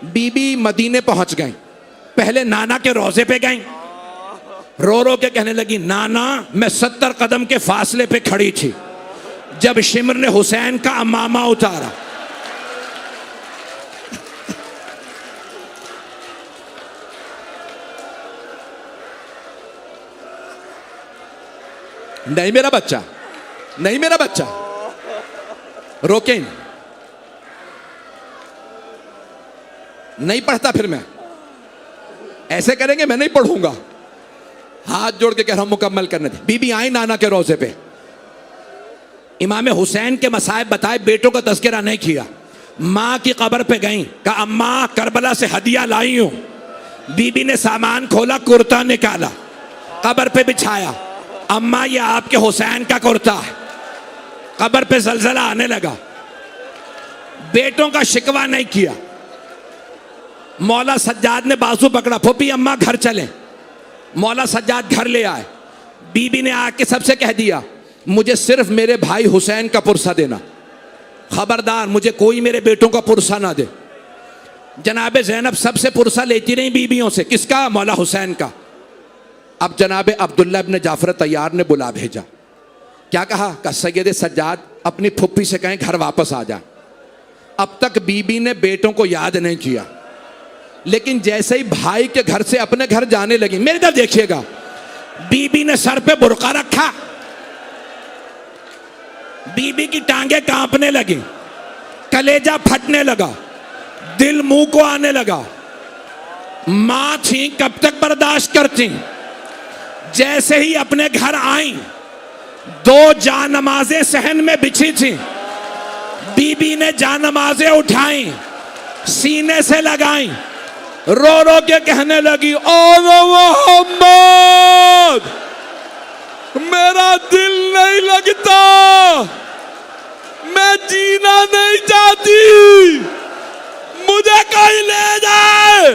बीबी मदीने पहुंच गई, पहले नाना के रोजे पे गई, रो रो के कहने लगी, नाना मैं 70 कदम के फासले पे खड़ी थी जब शिमर ने हुसैन का अमामा उतारा। नहीं मेरा बच्चा, नहीं मेरा बच्चा, रोकें नहीं पढ़ता फिर मैं ऐसे करेंगे, मैं नहीं पढ़ूंगा। हाथ जोड़ के कह रहा हूं मुकम्मल करने दे। बीबी आई नाना के रोजे पे, इमाम हुसैन के मसाइब बताए, बेटों का तज़किरा नहीं किया। माँ की कब्र पे गई, कहा अम्मा करबला से हदिया लाई हूं। बीबी ने सामान खोला, कुर्ता निकाला, कब्र पे बिछाया। अम्मा ये आपके हुसैन का कुर्ता है। कब्र पे जलजला आने लगा। बेटों का शिकवा नहीं किया। मौला सज्जाद ने बाजू पकड़ा, फूफी अम्मा घर चले। मौला सज्जाद घर ले आए। बीबी ने आके सबसे कह दिया, मुझे सिर्फ मेरे भाई हुसैन का पुरसा देना, खबरदार मुझे कोई मेरे बेटों का पुरसा ना दे। जनाबे ज़ैनब सबसे पुरसा लेती रही बीबियों से, किसका? मौला हुसैन का। अब जनाबे अब्दुल्ला इब्न जाफर तैयार ने बुला भेजा। क्या कहा? का सैयद सज्जाद अपनी फुप्पी से कहें घर वापस आ जा। अब तक बीबी ने बेटों को याद नहीं किया, लेकिन जैसे ही भाई के घर से अपने घर जाने लगी, मेरे इधर देखिएगा, बीबी ने सर पे बुर्का रखा। बीबी की टांगे कांपने लगी, कलेजा फटने लगा, दिल मुंह को आने लगा। मां थी, कब तक बर्दाश्त करती। जैसे ही अपने घर आई, 2 जानमाजें सहन में बिछी थी। बीबी ने जानमाजें उठाई, सीने से लगाई, रो रो के कहने लगी, ओ मोहम्मद मेरा दिल नहीं लगता, मैं जीना नहीं चाहती, मुझे कहीं ले जाए।